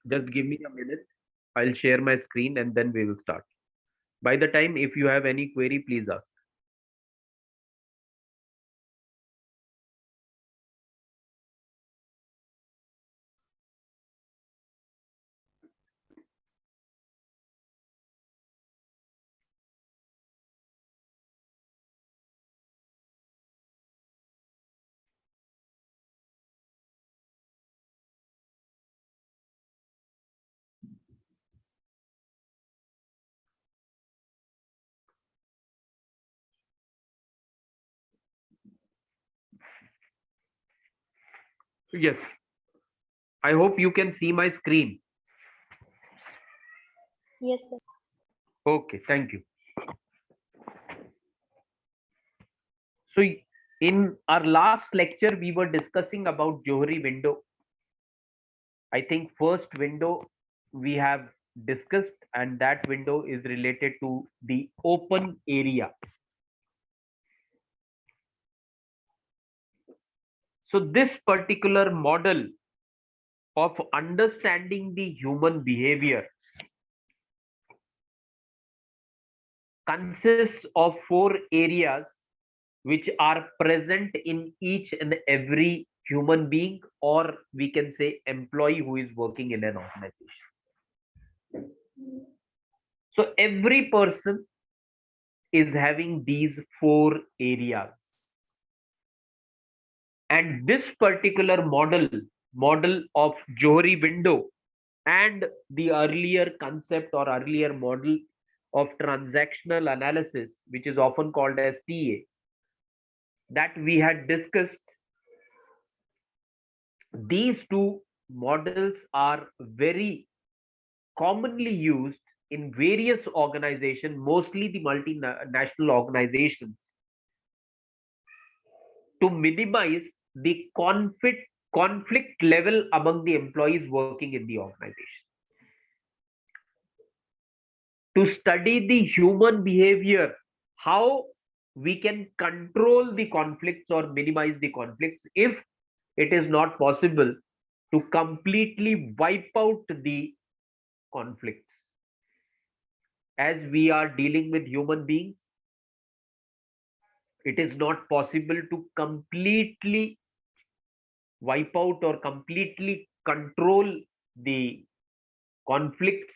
Just give me a minute. I'll share my screen and then we will start. By the time, if you have any query, please ask. Yes, I hope you can see my screen. Yes, sir. Okay, thank you. So in our last lecture, we were discussing about Johari window. I think first window we have discussed, and that window is related to the open area. So this particular model of understanding the human behavior consists of four areas which are present in each and every human being, or we can say employee who is working in an organization. So every person is having these four areas. And this particular model of Johari window, and the earlier concept or earlier model of transactional analysis, which is often called as TA, that we had discussed, these two models are very commonly used in various organizations, mostly the multinational organizations, to minimize the conflict level among the employees working in the organization, to study the human behavior, how we can control the conflicts or minimize the conflicts if it is not possible to completely wipe out the conflicts. As we are dealing with human beings, it is not possible to completely wipe out or completely control the conflicts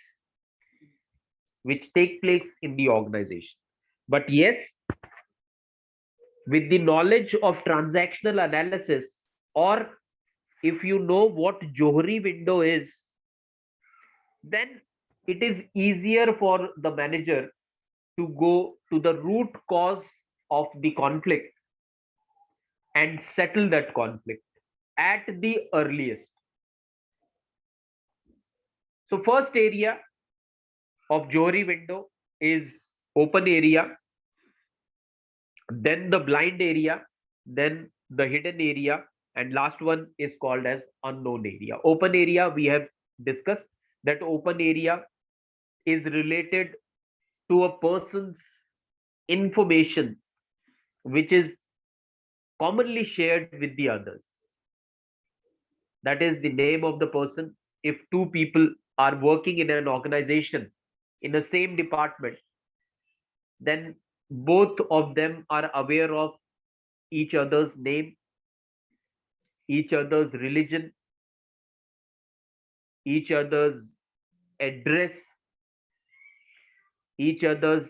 which take place in the organization. But yes, with the knowledge of transactional analysis, or if you know what Johari window is, then it is easier for the manager to go to the root cause of the conflict and settle that conflict at the earliest. So first area of Johari window is open area, then the blind area, then the hidden area, and last one is called as unknown area. Open area, we have discussed that open area is related to a person's information which is commonly shared with the others. That is the name of the person. If two people are working in an organization in the same department, then both of them are aware of each other's name, each other's religion, each other's address, each other's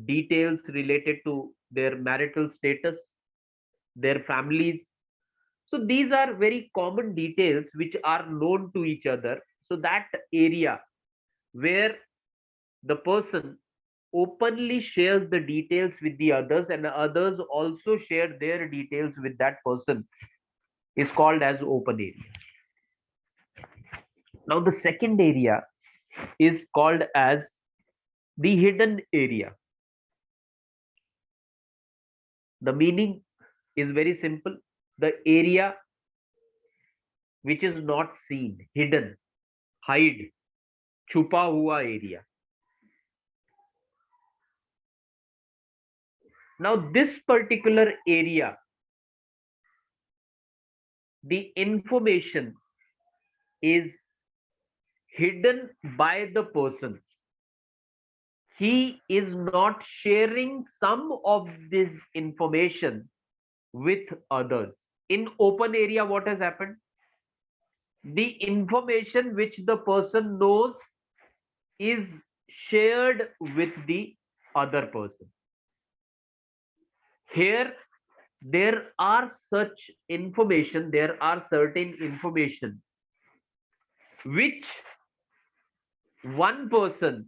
details related to their marital status, their families. So these are very common details which are known to each other. So that area where the person openly shares the details with the others and the others also share their details with that person is called as open area. Now the second area is called as the hidden area. The meaning is very simple. The area which is not seen, hidden, hide, छुपा हुआ area. Now this particular area, the information is hidden by the person. He is not sharing some of this information with others. In open area, what has happened? The information which the person knows is shared with the other person. Here, there are such information, there are certain information which one person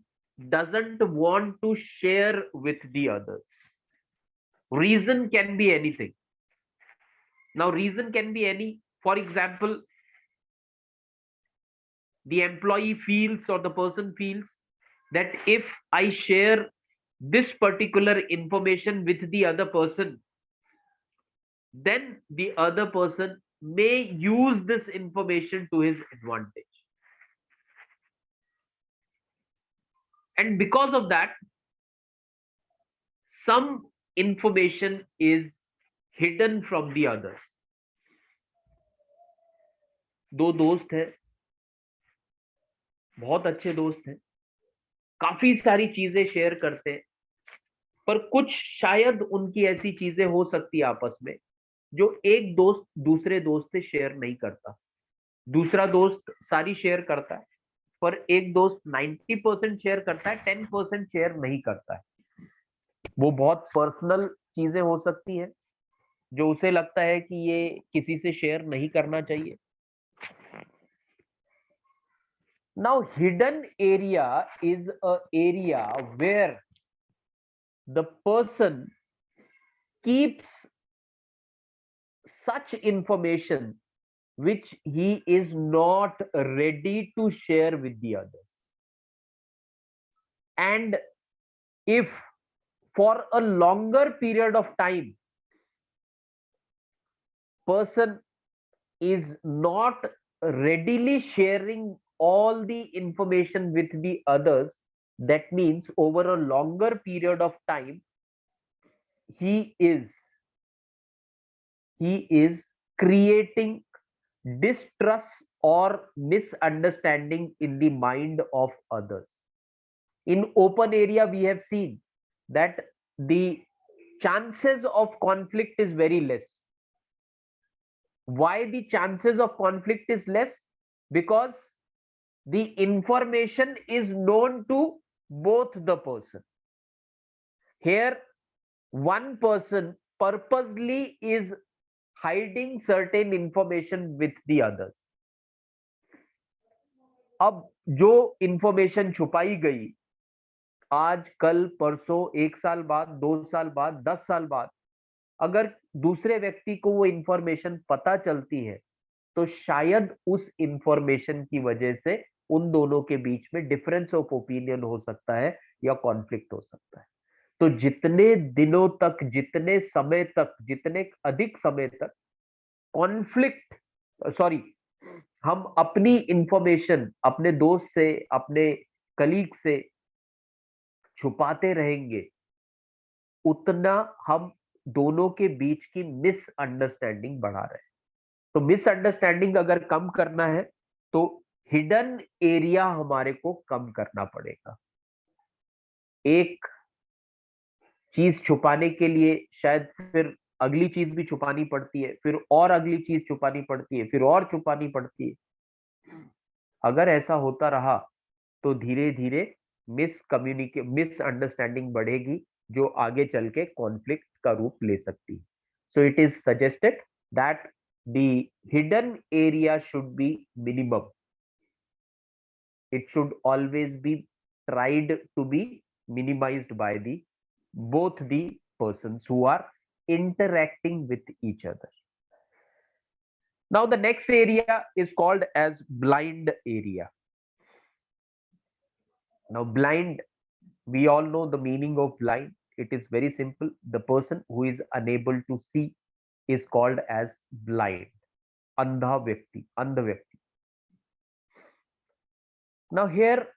doesn't want to share with the others. Reason can be anything. Now, reason can be any, for example, the employee feels or the person feels that if I share this particular information with the other person, then the other person may use this information to his advantage. And because of that, some information is hidden from the others. दो दोस्त हैं, बहुत अच्छे दोस्त हैं, काफी सारी चीजें शेयर करते हैं, पर कुछ शायद उनकी ऐसी चीजें हो सकती है आपस में जो एक दोस्त दूसरे दोस्त से शेयर नहीं करता. दूसरा दोस्त सारी शेयर करता है, पर एक दोस्त 90% शेयर करता है, 10% शेयर नहीं करता है. वो बहुत पर्सनल चीजें हो सकती है जो उसे लगता है कि ये किसी से शेयर नहीं करना चाहिए. Now, hidden area is a area where the person keeps such information which he is not ready to share with the others. And if for a longer period of time, person is not readily sharing all the information with the others, that means over a longer period of time, he is creating distrust or misunderstanding in the mind of others. In open area, we have seen that the chances of conflict is very less. Why the chances of conflict is less? Because the information is known to both the person. Here, one person purposely is hiding certain information with the others. अब जो information छुपाई गई, आज कल परसों, 1 साल बाद, 2 साल बाद, 10 साल बाद, अगर दूसरे व्यक्ति को वो इंफॉर्मेशन पता चलती है, तो शायद उस इंफॉर्मेशन की वजह से उन दोनों के बीच में डिफरेंस ऑफ ओपिनियन हो सकता है या कॉन्फ्लिक्ट हो सकता है. तो जितने दिनों तक, जितने समय तक, जितने अधिक समय तक कॉन्फ्लिक्ट, सॉरी, हम अपनी इंफॉर्मेशन अपने दोस्त से, अपने कलीग से छुपाते रहेंगे, उतना हम दोनों के बीच की मिसअंडरस्टैंडिंग बढ़ा रहे हैं. तो मिसअंडरस्टैंडिंग अगर कम करना है तो हिडन एरिया हमारे को कम करना पड़ेगा. एक चीज छुपाने के लिए शायद फिर अगली चीज भी छुपानी पड़ती है, फिर और अगली चीज छुपानी पड़ती है, फिर और छुपानी पड़ती है. अगर ऐसा होता रहा तो धीरे धीरे मिसअंडरस्टैंडिंग बढ़ेगी जो आगे चल के कॉन्फ्लिक्ट का रूप ले सकती है. So it is suggested that the hidden area should be minimum. It should always be tried to be minimized by both the persons who are interacting with each other. Now, the next area is called as blind area. Now, blind, we all know the meaning of blind. It is very simple. The person who is unable to see is called as blind. Andha vyakti, andha vyakti. Now here,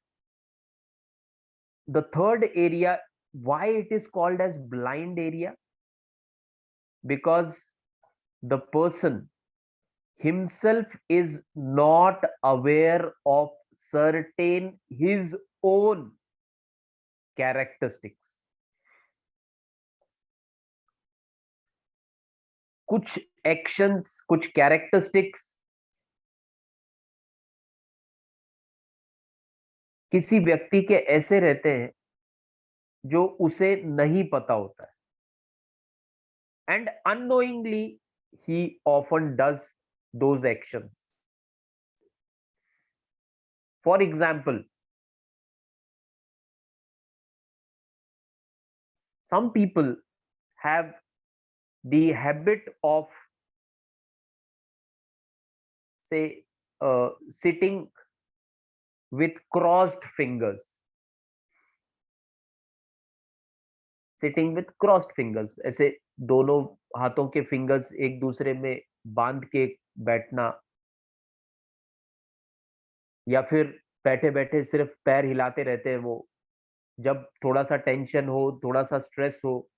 the third area, why it is called as blind area? Because the person himself is not aware of certain his own characteristics. कुछ actions, कुछ characteristics किसी व्यक्ति के ऐसे रहते हैं जो उसे नहीं पता होता है, and unknowingly he often does those actions. For example, some people have the habit of, say, sitting with crossed fingers. Sitting with crossed fingers, ऐसे दोनों हाथों के फिंगर्स एक दूसरे में बांध के बैठना, या फिर बैठे बैठे सिर्फ पैर हिलाते रहते हैं वो. जब थोड़ा सा टेंशन हो, थोड़ा सा स्ट्रेस हो,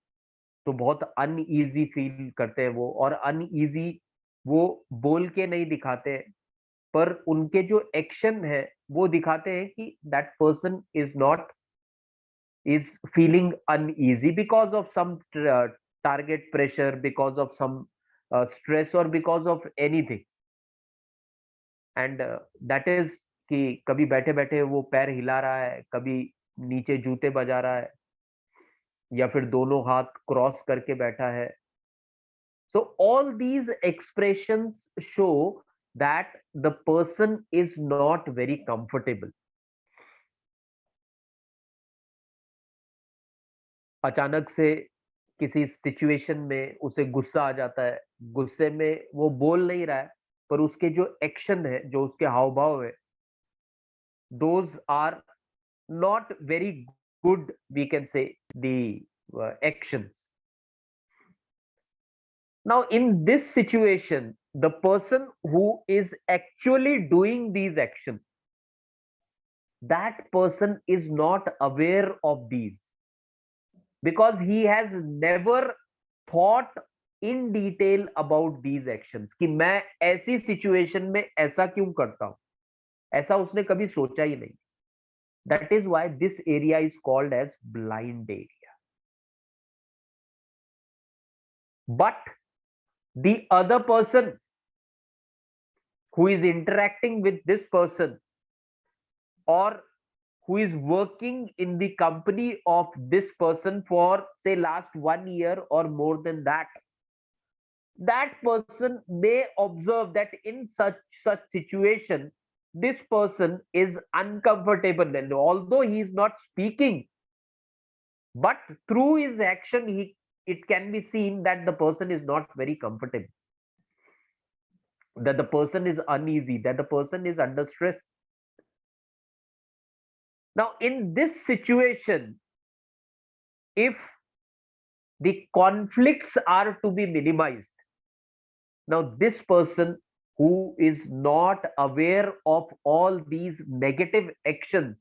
तो बहुत अनईजी फील करते हैं वो. और अनईजी वो बोल के नहीं दिखाते, पर उनके जो एक्शन है वो दिखाते हैं कि that person is feeling uneasy because of some target pressure, because of some stress, or because of anything. And that is कि कभी बैठे बैठे वो पैर हिला रहा है, कभी नीचे जूते बजा रहा है, या फिर दोनों हाथ क्रॉस करके बैठा है. So all these expressions show that the person is not very comfortable. अचानक से किसी सिचुएशन में उसे गुस्सा आ जाता है, गुस्से में वो बोल नहीं रहा है, पर उसके जो एक्शन है, जो उसके हाव भाव है, those are not very good, we can say, the actions. Now in this situation, the person who is actually doing these actions, that person is not aware of these, because he has never thought in detail about these actions कि मैं ऐसी situation में ऐसा क्यों करता हूं, ऐसा उसने कभी सोचा ही नहीं. That is why this area is called as blind area. But the other person who is interacting with this person, or who is working in the company of this person for, say, last 1 year or more than that, that person may observe that in such situation this person is uncomfortable, and although he is not speaking, but through his action it can be seen that the person is not very comfortable, that the person is uneasy, that the person is under stress. Now in this situation, if the conflicts are to be minimized, now this person who is not aware of all these negative actions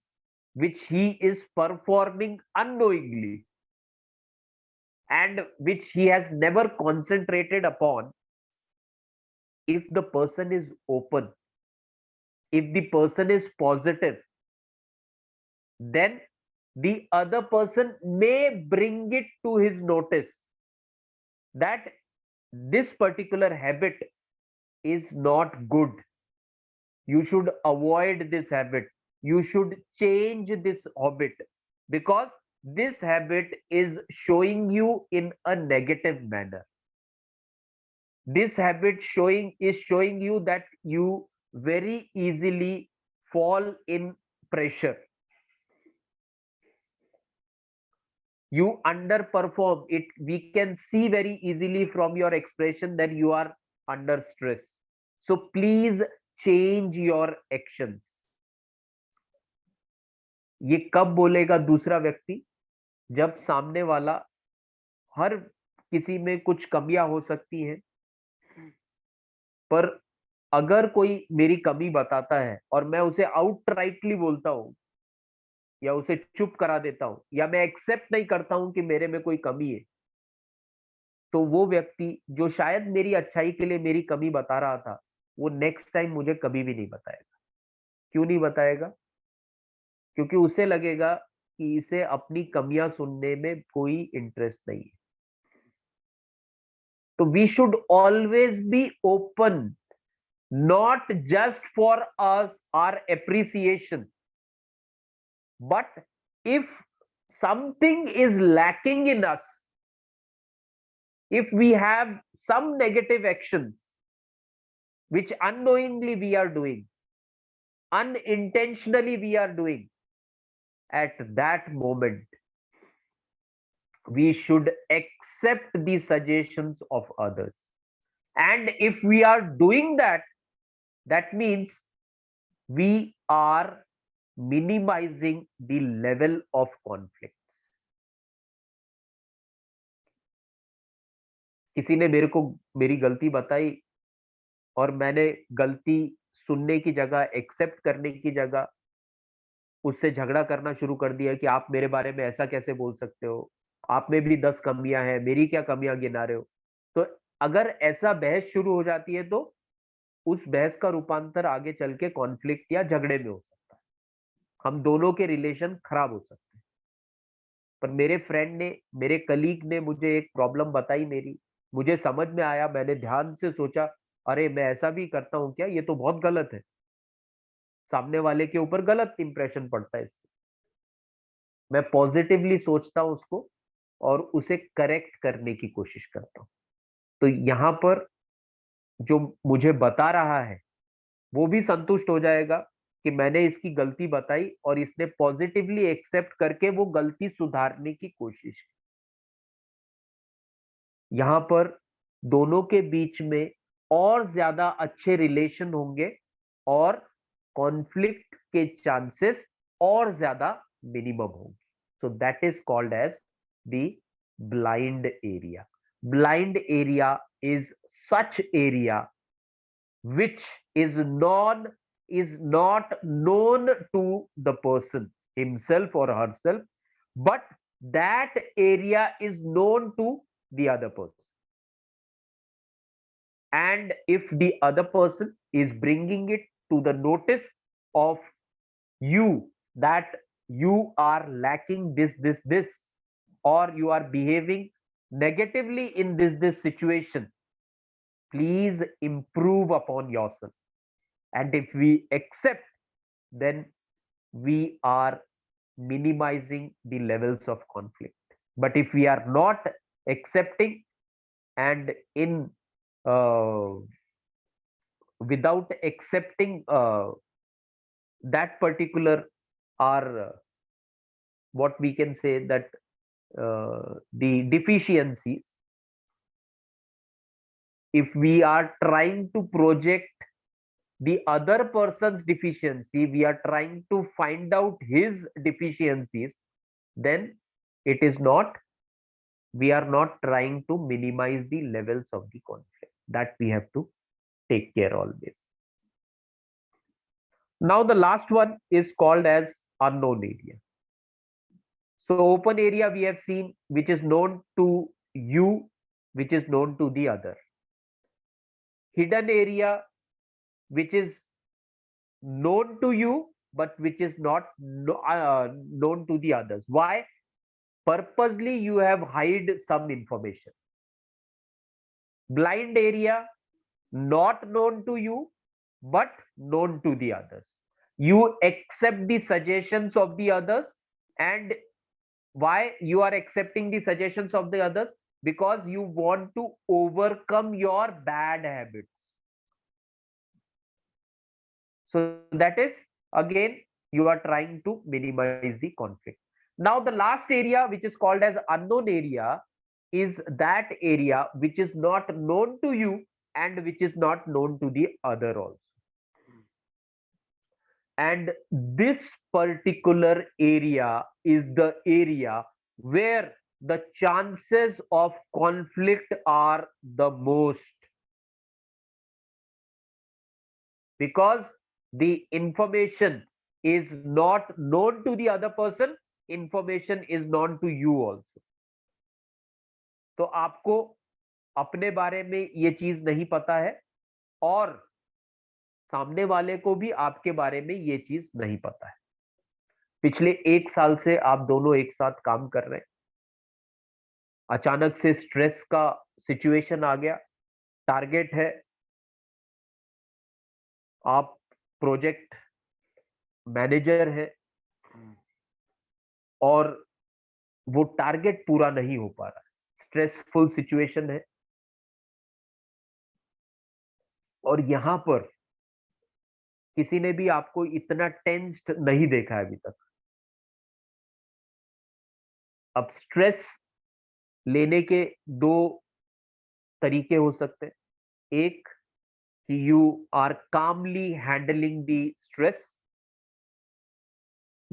which he is performing unknowingly, and which he has never concentrated upon, if the person is open, if the person is positive, then the other person may bring it to his notice that this particular habit is not good. You should avoid this habit. You should change this habit, because this habit is showing you in a negative manner. This habit is showing you that you very easily fall in pressure. You underperform it. We can see very easily from your expression that you are under stress. So please change your actions. ये कब बोलेगा दूसरा व्यक्ति? जब सामने वाला, हर किसी में कुछ कमियां हो सकती हैं, पर अगर कोई मेरी कमी बताता है और मैं उसे आउटराइटली बोलता हूं, या उसे चुप करा देता हूं, या मैं एक्सेप्ट नहीं करता हूं कि मेरे में कोई कमी है, तो वो व्यक्ति जो शायद मेरी अच्छाई के लिए मेरी कमी बता रहा था, वो नेक्स्ट टाइम मुझे कभी भी नहीं बताएगा. क्यों नहीं बताएगा? क्योंकि उसे लगेगा कि इसे अपनी कमियां सुनने में कोई इंटरेस्ट नहीं है। तो we should always be open, not just for us our appreciation, but if something is lacking in us, if we have some negative actions which unknowingly we are doing, unintentionally we are doing, at that moment we should accept the suggestions of others. And if we are doing that, that means we are minimizing the level of conflicts. किसी ने मेरे को मेरी गलती बताई और मैंने गलती सुनने की जगह, एक्सेप्ट करने की जगह उससे झगड़ा करना शुरू कर दिया कि आप मेरे बारे में ऐसा कैसे बोल सकते हो, आप में भी 10 कमियां हैं, मेरी क्या कमियां गिना रहे हो। तो अगर ऐसा बहस शुरू हो जाती है तो उस बहस का रूपांतर आगे चल के कॉन्फ्लिक्ट या झगड़े में हो सकता है, हम दोनों के रिलेशन खराब हो सकते हैं। पर मेरे फ्रेंड ने, मेरे कलीग ने मुझे एक प्रॉब्लम बताई, मेरी मुझे समझ में आया, मैंने ध्यान से सोचा, अरे मैं ऐसा भी करता हूं क्या, ये तो बहुत गलत है, सामने वाले के ऊपर गलत इंप्रेशन पड़ता है इससे। मैं पॉजिटिवली सोचता हूं उसको और उसे करेक्ट करने की कोशिश करता हूं। तो यहां पर जो मुझे बता रहा है वो भी संतुष्ट हो जाएगा कि मैंने इसकी गलती बताई और इसने पॉजिटिवली एक्सेप्ट करके वो गलती सुधारने की कोशिश की। यहां पर दोनों के बीच में और ज्यादा अच्छे रिलेशन होंगे और कॉन्फ्लिक्ट के चांसेस और ज्यादा मिनिमम होंगे। So that is called as the blind area. Blind area is such area which is not known to the person himself or herself, but that area is known to the other person. And if the other person is bringing it to the notice of you that you are lacking this, or you are behaving negatively in this situation, please improve upon yourself. And if we accept, then we are minimizing the levels of conflict. But if we are not accepting and in uh, without accepting that particular, or what we can say that the deficiencies, if we are trying to project the other person's deficiency, we are trying to find out his deficiencies, then it is not, we are not trying to minimize the levels of the conflict. That we have to take care always. Now the last one is called as unknown area. So open area we have seen, which is known to you, which is known to the other. Hidden area, which is known to you, but which is not known to the others. Why? Purposely you have hide some information. Blind area, not known to you, but known to the others. You accept the suggestions of the others. And why you are accepting the suggestions of the others? Because you want to overcome your bad habits. So that is, again, you are trying to minimize the conflict. Now the last area, which is called as unknown area, is that area which is not known to you and which is not known to the other also. And this particular area is the area where the chances of conflict are the most, because the information is not known to the other person, information is known to you also. तो आपको अपने बारे में ये चीज नहीं पता है और सामने वाले को भी आपके बारे में ये चीज नहीं पता है। पिछले 1 साल से आप दोनों एक साथ काम कर रहे हैं, अचानक से स्ट्रेस का सिचुएशन आ गया, टारगेट है, आप प्रोजेक्ट मैनेजर है और वो टारगेट पूरा नहीं हो पा रहा है, स्ट्रेसफुल सिचुएशन है। और यहां पर किसी ने भी आपको इतना टेंस्ड नहीं देखा है अभी तक। अब स्ट्रेस लेने के दो तरीके हो सकते हैं। एक, you are calmly handling the stress,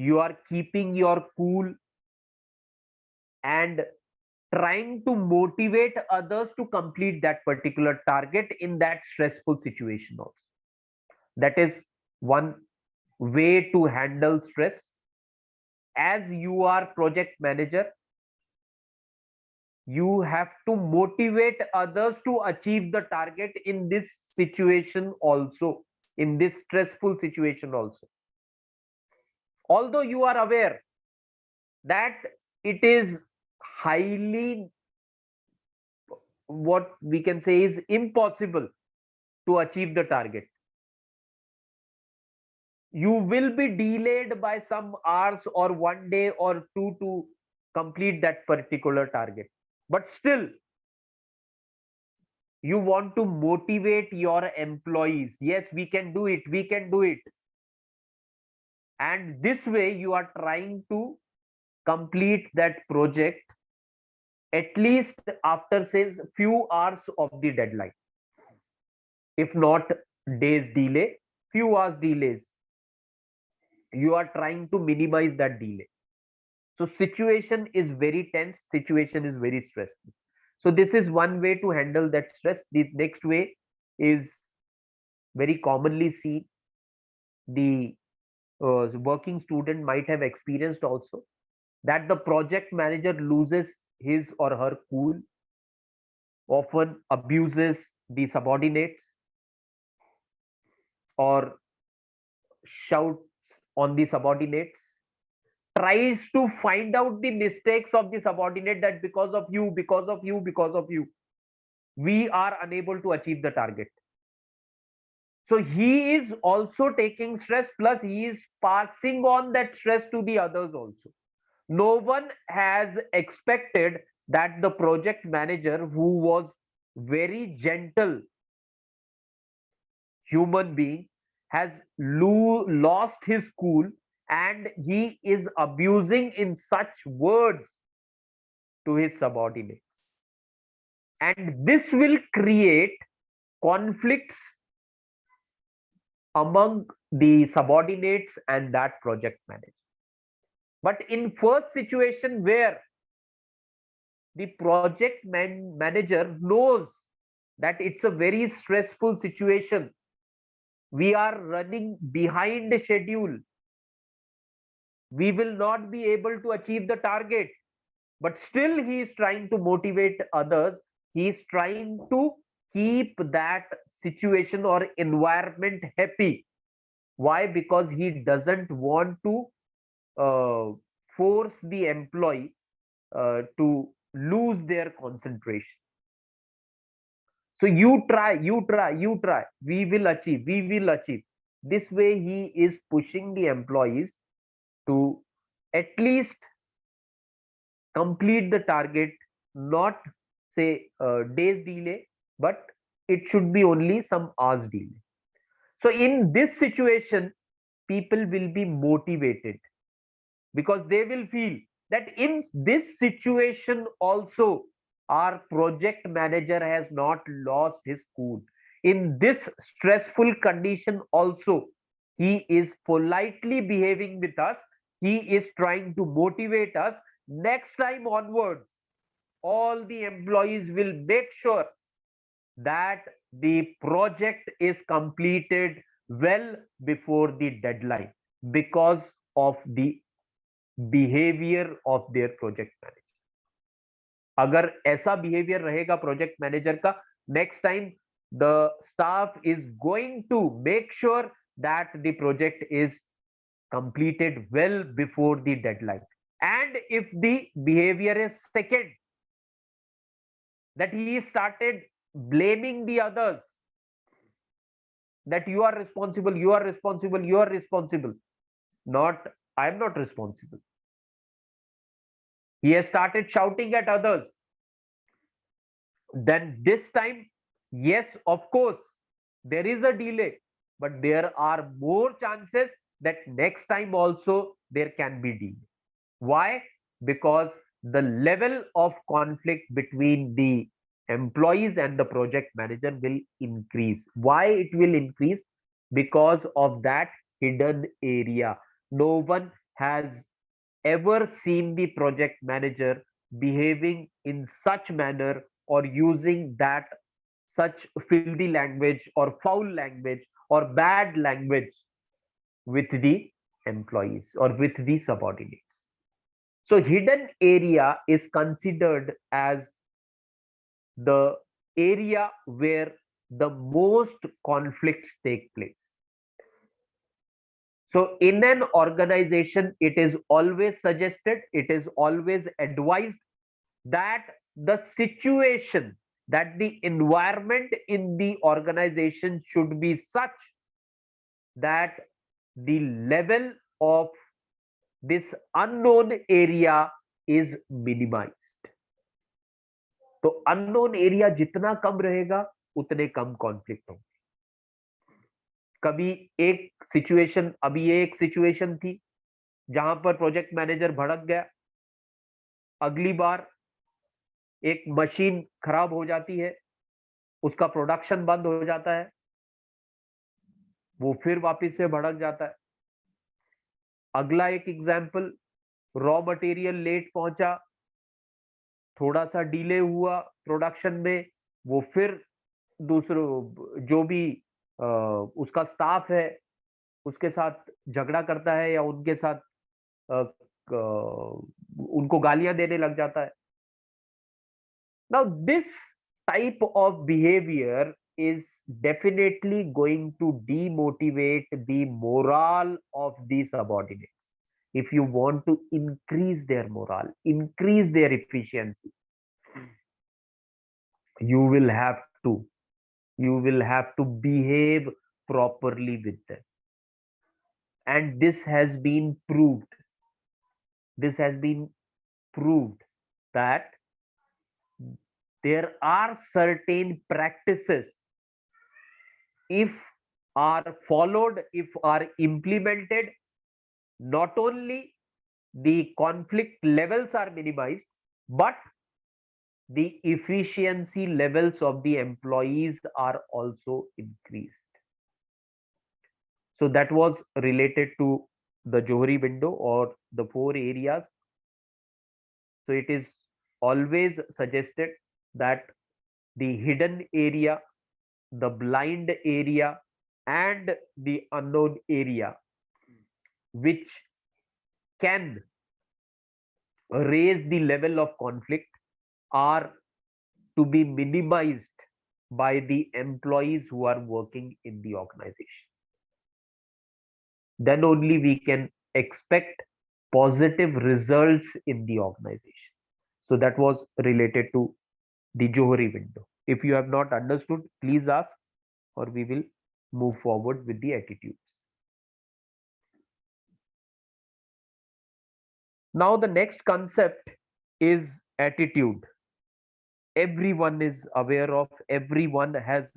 you are keeping your cool and trying to motivate others to complete that particular target in that stressful situation also. That is one way to handle stress. As you are project manager, you have to motivate others to achieve the target in this situation also, in this stressful situation also. Although you are aware that it is highly, what we can say is impossible to achieve the target. You will be delayed by some hours or one day or two to complete that particular target. But still, you want to motivate your employees. Yes, we can do it. We can do it. And this way, you are trying to complete that project at least after, say, few hours of the deadline. If not days delay, few hours delays. You are trying to minimize that delay. So situation is very tense, situation is very stressful. So this is one way to handle that stress. The next way is very commonly seen, the working student might have experienced also, that the project manager loses his or her cool, often abuses the subordinates or shouts on the subordinates, tries to find out the mistakes of the subordinate, that because of you, because of you, because of you, we are unable to achieve the target. So he is also taking stress, plus he is passing on that stress to the others also. No one has expected that the project manager, who was very gentle human being, has lost his cool and he is abusing in such words to his subordinates. And this will create conflicts among the subordinates and that project manager. But in first situation where the project manager knows that it's a very stressful situation, we are running behind the schedule, we will not be able to achieve the target, but still he is trying to motivate others, he is trying to keep that situation or environment happy. Why? Because he doesn't want to force the employee to lose their concentration. So you try, you try, you try, we will achieve, we will achieve. This way he is pushing the employees to at least complete the target, not say days delay, but it should be only some hours delay. So in this situation, people will be motivated because they will feel that in this situation also our project manager has not lost his cool. In this stressful condition also, he is politely behaving with us, he is trying to motivate us. Next time onwards, all the employees will make sure that the project is completed well before the deadline because of the behavior of their project manager. अगर ऐसा behavior रहेगा project manager का, next time the staff is going to make sure that the project is completed well before the deadline. And if the behavior is second, that he started blaming the others, that you are responsible, you are responsible, you are responsible, not I am not responsible. He has started shouting at others. Then this time, yes, of course, there is a delay, but there are more chances that next time also there can be delay. Why? Because the level of conflict between the employees and the project manager will increase. Why it will increase? Because of that hidden area. No one has ever seen the project manager behaving in such manner or using that such filthy language or foul language or bad language with the employees or with the subordinates. So hidden area is considered as the area where the most conflicts take place. So in an organization, it is always suggested, it is always advised that the situation, that the environment in the organization should be such that the level of this unknown area is minimized. तो unknown area जितना कम रहेगा उतने कम conflict होंगे. कभी एक situation, अभी ये एक सिचुएशन थी जहां पर प्रोजेक्ट मैनेजर भड़क गया. अगली बार एक मशीन खराब हो जाती है, उसका प्रोडक्शन बंद हो जाता है, वो फिर वापस से भड़क जाता है. अगला एक एग्जाम्पल, रॉ मटेरियल लेट पहुंचा, थोड़ा सा डिले हुआ प्रोडक्शन में, वो फिर दूसरों जो भी उसका स्टाफ है उसके साथ झगड़ा करता है या उनके साथ उनको गालियां देने लग जाता है. Now this type of behaviour is definitely going to demotivate the morale of the subordinates. If you want to increase their morale, increase their efficiency, you will have to behave properly with them. And this has been proved that there are certain practices, if are followed, if are implemented, not only the conflict levels are minimized, but the efficiency levels of the employees are also increased. So that was related to the Johari window or the 4 areas. So it is always suggested that the hidden area, the blind area, and the unknown area, which can raise the level of conflict, are to be minimized by the employees who are working in the organization. Then only we can expect positive results in the organization. So that was related to the Johari window. If you have not understood, please ask, or we will move forward with the attitudes. Now the next concept is attitude. Everyone is aware of, everyone has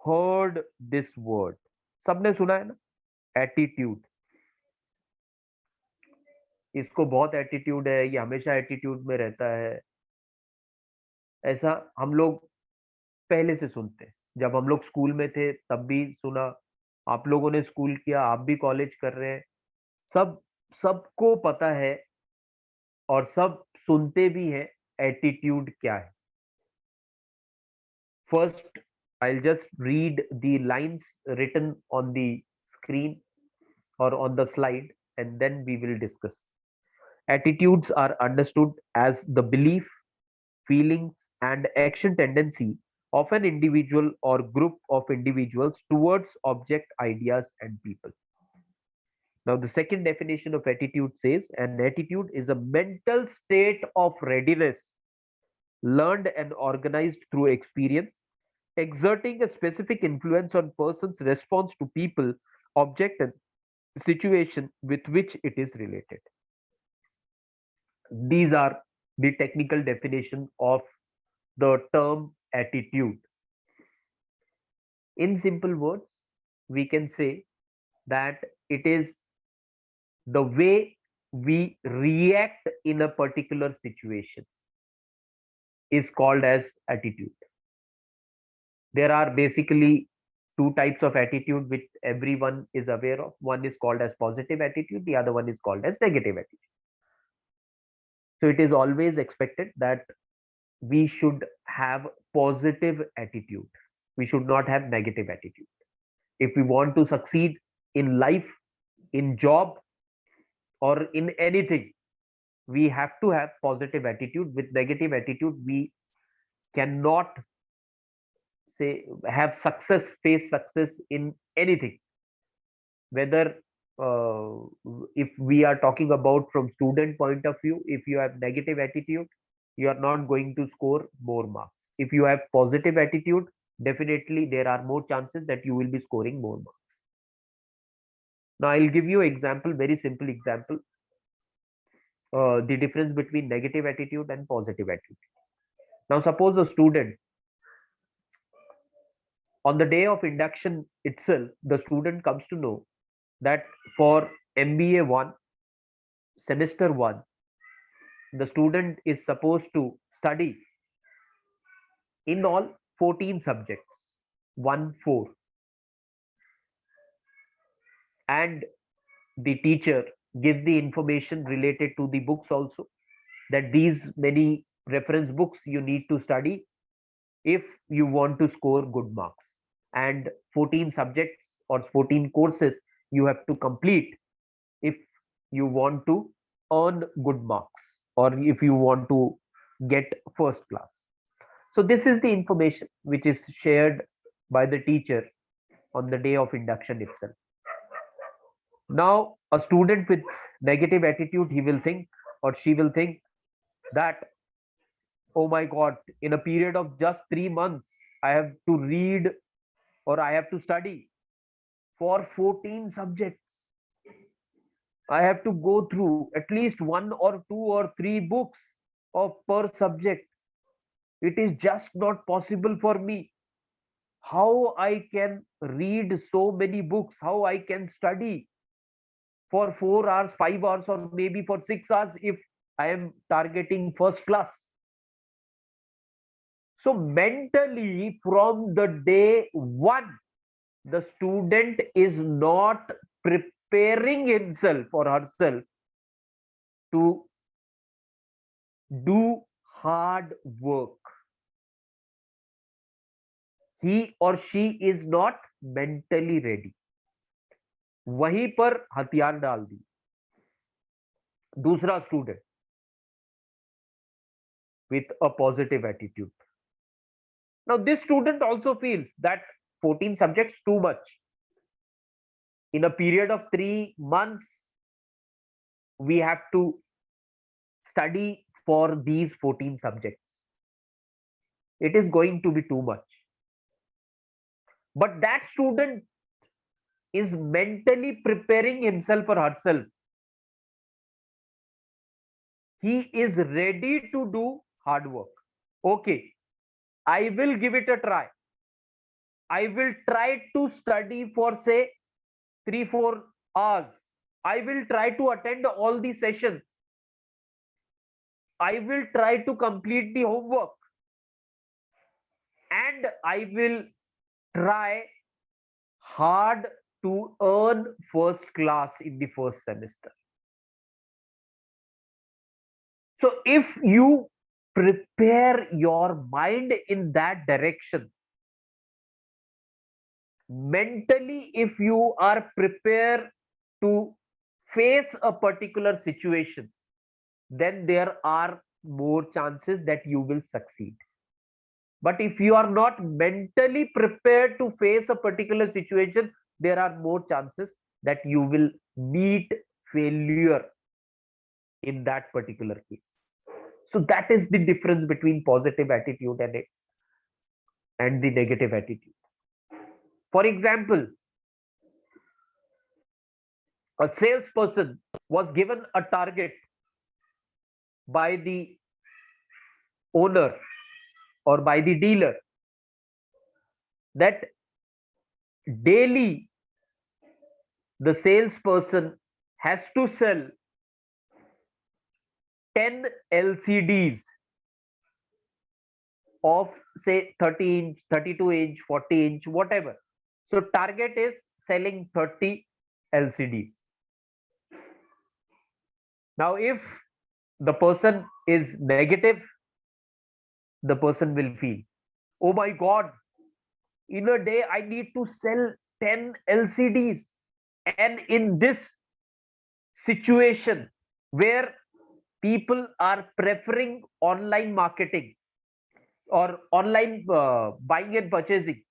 heard this word. सबने सुना है ना, attitude. इसको बहुत attitude है, ये हमेशा attitude में रहता है, ऐसा हम लोग पहले से सुनते हैं. जब हम लोग स्कूल में थे तब भी सुना, आप लोगों ने स्कूल किया, आप भी कॉलेज कर रहे हैं, सबको पता है और सब सुनते भी हैं एटीट्यूड क्या है. First I'll just read the lines written on the screen or on the slide, and then we will discuss. Attitudes are understood as the belief, feelings, and action tendency of an individual or group of individuals towards object, ideas, and people. Now, the second definition of attitude says an attitude is a mental state of readiness, learned and organized through experience, exerting a specific influence on person's response to people, object, and situation with which it is related. These are the technical definition of the term attitude. In simple words, we can say that it is the way we react in a particular situation is called as attitude. There are basically two types of attitude which everyone is aware of. One is called as positive attitude, the other one is called as negative attitude. So it is always expected that we should have positive attitude. We should not have negative attitude. If we want to succeed in life, in job, or in anything, we have to have positive attitude. With negative attitude, we cannot say have success, face success in anything. Whether if we are talking about from student point of view, if you have negative attitude, you are not going to score more marks. If you have positive attitude, definitely there are more chances that you will be scoring more marks. Now I'll give you example, very simple example, the difference between negative attitude and positive attitude. Now suppose a student, on the day of induction itself, the student comes to know that for MBA-I, semester 1, the student is supposed to study in all 14 subjects, 1 4, and the teacher gives the information related to the books also, that these many reference books you need to study if you want to score good marks, and 14 subjects or 14 courses you have to complete if you want to earn good marks, or if you want to get first class. So this is the information which is shared by the teacher on the day of induction itself. Now a student with negative attitude, he will think or she will think that, oh my god, in a period of just 3 months I have to read or I have to study for 14 subjects. I have to go through at least 1 or 2 or 3 books of per subject. It is just not possible for me. How I can read so many books? How I can study for 4 hours, 5 hours, or maybe for 6 hours if I am targeting first class? So mentally, from the day one, the student is not preparing himself or herself to do hard work. He or she is not mentally ready. वहीं पर हथियार डाल दी दूसरा student with a positive attitude. Now this student also feels that 14 subjects too much. In a period of 3 months, we have to study for these 14 subjects. It is going to be too much. But that student is mentally preparing himself or herself. He is ready to do hard work. Okay, I will give it a try. I will try to study for say 3-4 hours. I will try to attend all the sessions. I will try to complete the homework. And I will try hard to earn first class in the first semester. So if you prepare your mind in that direction, mentally, if you are prepared to face a particular situation, then there are more chances that you will succeed. But if you are not mentally prepared to face a particular situation, there are more chances that you will meet failure in that particular case. So that is the difference between positive attitude and the negative attitude. For example, a salesperson was given a target by the owner or by the dealer that daily the salesperson has to sell 10 LCDs of say 30 inch, 32 inch, 40 inch, whatever. So target is selling 30 LCDs. Now, if the person is negative, the person will feel, oh my God, in a day I need to sell 10 LCDs. And in this situation where people are preferring online marketing or online buying and purchasing,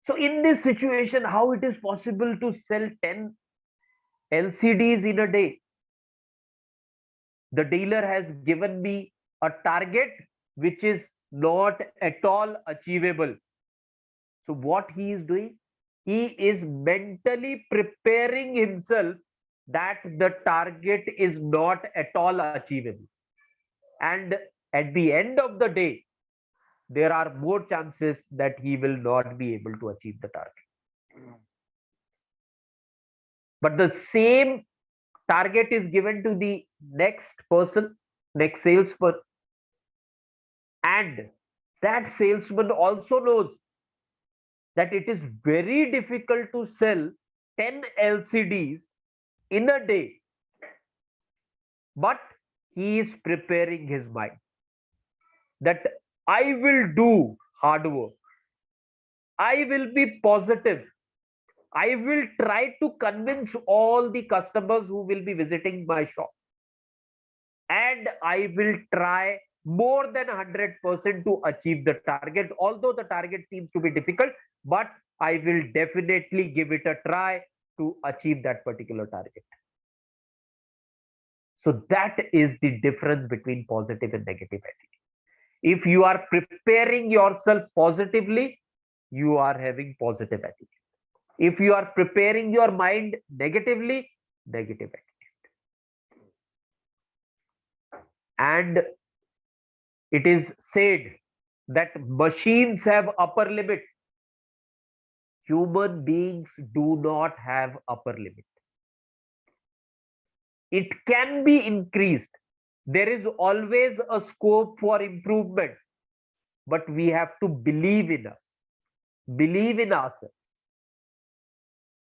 so in this situation, how it is possible to sell 10 LCDs in a day? The dealer has given me a target which is not at all achievable. So what he is doing? He is mentally preparing himself that the target is not at all achievable. And at the end of the day, there are more chances that he will not be able to achieve the target. But the same target is given to the next person, next salesman, and that salesman also knows that it is very difficult to sell 10 LCDs in a day, but he is preparing his mind that I will do hard work, I will be positive, I will try to convince all the customers who will be visiting my shop, and I will try more than 100% to achieve the target. Although the target seems to be difficult, but I will definitely give it a try to achieve that particular target. So that is the difference between positive and negative attitude. If you are preparing yourself positively, you are having positive attitude. If you are preparing your mind negatively, negative attitude. And it is said that machines have upper limit. Human beings do not have upper limit. It can be increased. There is always a scope for improvement, but we have to believe in us, believe in ourselves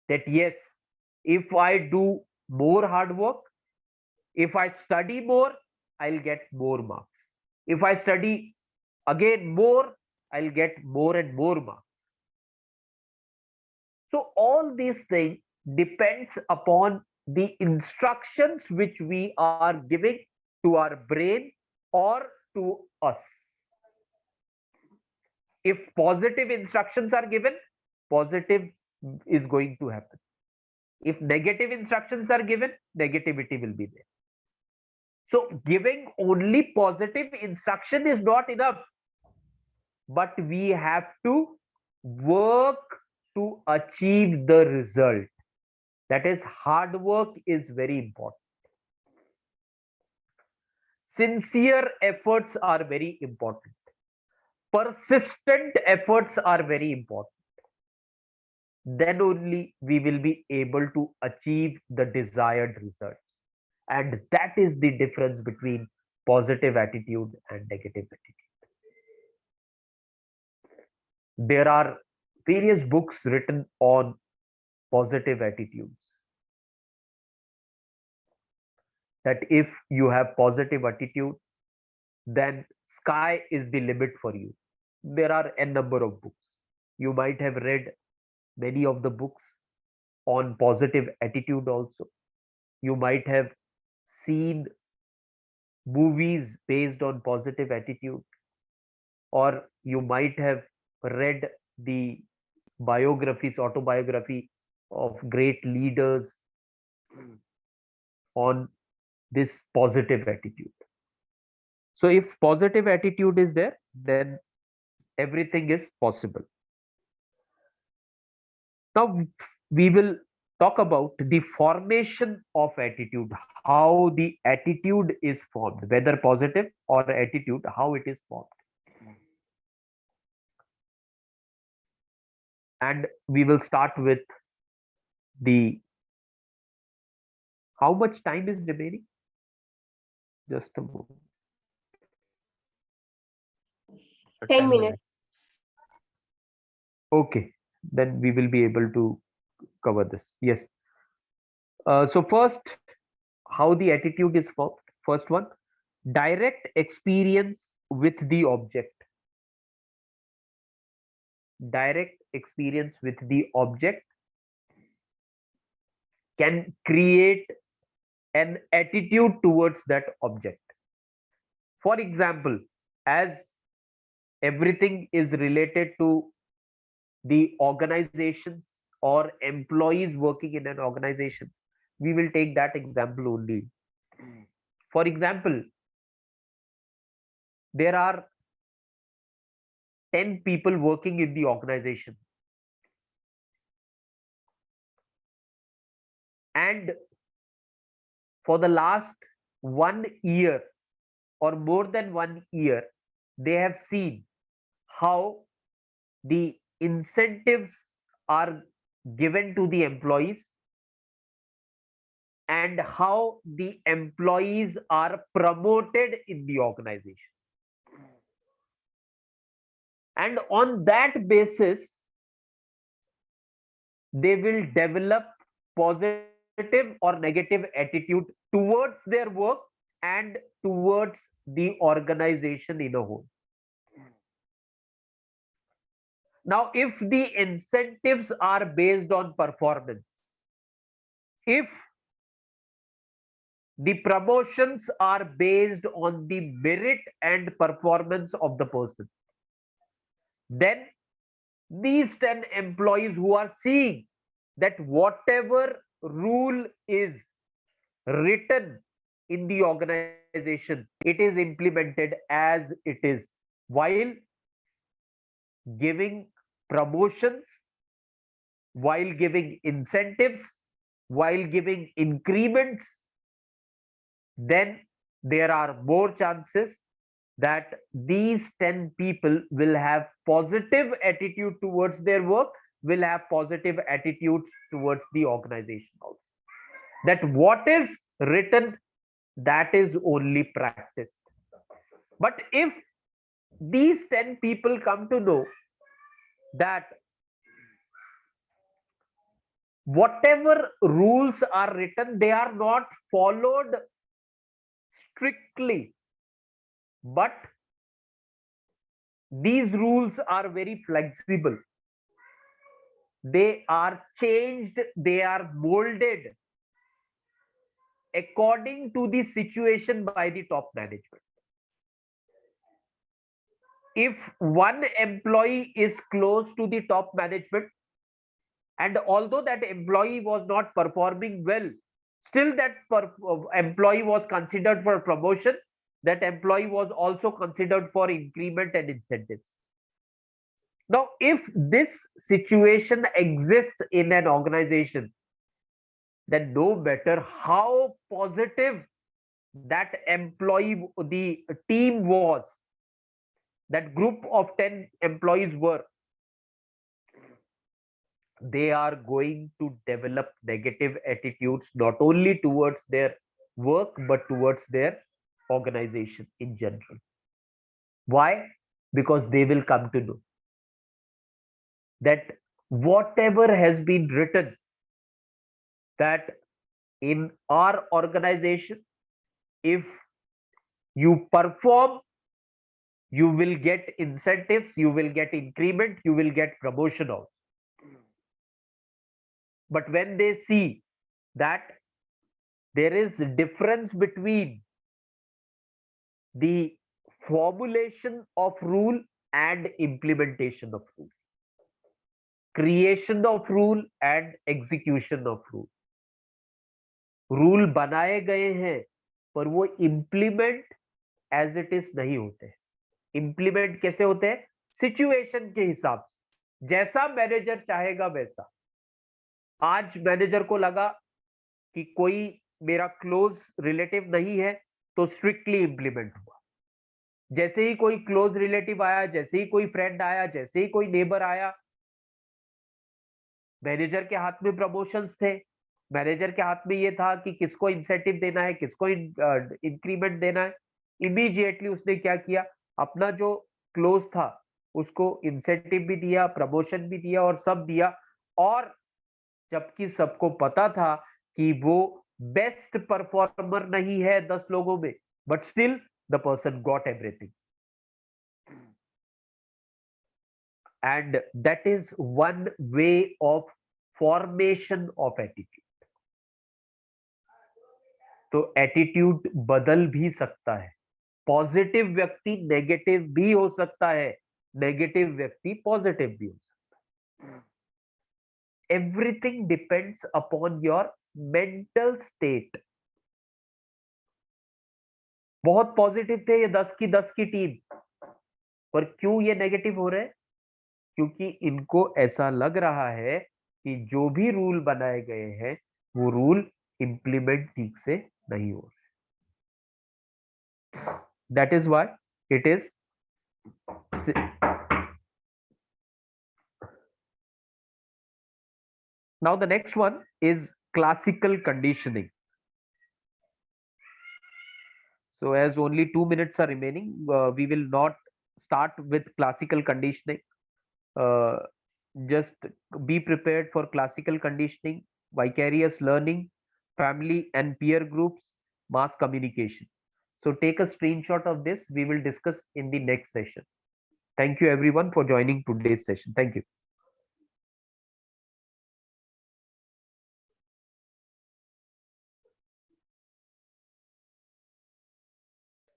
that yes, if I do more hard work, if I study more, I'll get more marks. If I study again more, I'll get more and more marks. So all these things depends upon the instructions which we are giving to our brain or to us. If positive instructions are given, positive is going to happen. If negative instructions are given, negativity will be there. So giving only positive instruction is not enough, but we have to work to achieve the result. That is, hard work is very important. Sincere efforts are very important. Persistent efforts are very important. Then only we will be able to achieve the desired results. And that is the difference between positive attitude and negative attitude. There are various books written on positive attitudes. That if you have positive attitude, then sky is the limit for you. There are a number of books. You might have read many of the books on positive attitude also. You might have seen movies based on positive attitude, or you might have read the biographies, autobiography of great leaders on this positive attitude. So if positive attitude is there, then everything is possible. Now we will talk about the formation of attitude, how the attitude is formed, whether positive or attitude, how it is formed. And we will start with the how much time is remaining? Just a moment. 10 minutes. Okay, then we will be able to cover this. Yes. So first, how the attitude is formed. First one, direct experience with the object. Direct experience with the object can create an attitude towards that object. For example, as everything is related to the organizations or employees working in an organization, we will take that example only. For example, there are 10 people working in the organization, and for the last 1 year or more than 1 year, they have seen how the incentives are given to the employees and how the employees are promoted in the organization. And on that basis, they will develop positive or negative attitude towards their work and towards the organization in a whole. Now, if the incentives are based on performance, if the promotions are based on the merit and performance of the person, then these 10 employees who are seeing that whatever rule is written in the organization, it is implemented as it is, while giving promotions, while giving incentives, while giving increments, then there are more chances that these 10 people will have positive attitude towards their work, will have positive attitudes towards the organization also. That what is written, that is only practiced. But if these 10 people come to know that whatever rules are written, they are not followed strictly, but these rules are very flexible, they are changed, they are molded according to the situation by the top management. If one employee is close to the top management, and although that employee was not performing well, still that employee was considered for promotion, that employee was also considered for increment and incentives. Now, if this situation exists in an organization, then no matter how positive that employee, the team was, that group of 10 employees were, they are going to develop negative attitudes not only towards their work but towards their organization in general. Why? Because they will come to know that whatever has been written, that in our organization, if you perform, you will get incentives, you will get increment, you will get promotion also. But when they see that there is a difference between the formulation of rule and implementation of rule, creation of rule and execution of rule. Rule बनाए गए हैं पर वो implement as it is नहीं होते। Implement कैसे होते हैं? सिचुएशन के हिसाब से, जैसा मैनेजर चाहेगा वैसा। आज मैनेजर को लगा कि कोई मेरा क्लोज रिलेटिव नहीं है तो स्ट्रिक्टली इंप्लीमेंट हुआ। जैसे ही कोई क्लोज रिलेटिव आया, जैसे ही कोई फ्रेंड आया, जैसे ही कोई नेबर आया, मैनेजर के हाथ में प्रमोशंस थे, मैनेजर के हाथ में ये था कि किसको इंसेंटिव देना है, किसको इंक्रीमेंट देना है। इमीडिएटली उसने क्या किया, अपना जो क्लोज था उसको इंसेंटिव भी दिया, प्रमोशन भी दिया और सब दिया। और जबकि सबको पता था कि वो बेस्ट परफॉर्मर नहीं है 10 लोगों में, but still the person got everything. And that is one way of formation of attitude. तो एटीट्यूड बदल भी सकता है। पॉजिटिव व्यक्ति नेगेटिव भी हो सकता है, नेगेटिव व्यक्ति पॉजिटिव भी हो सकता है। Everything depends upon your mental state. बहुत पॉजिटिव थे ये 10 की 10 की टीम, पर क्यों ये नेगेटिव हो रहे हैं? क्योंकि इनको ऐसा लग रहा है कि जो भी रूल बनाए गए हैं वो रूल इंप्लीमेंट ठीक से नहीं हो रहे। That is why it is now the next one is classical conditioning. So as only 2 minutes are remaining, we will not start with classical conditioning. Just be prepared for classical conditioning, vicarious learning, family and peer groups, mass communication. So take a screenshot of this. We will discuss in the next session. Thank you everyone for joining today's session. Thank you.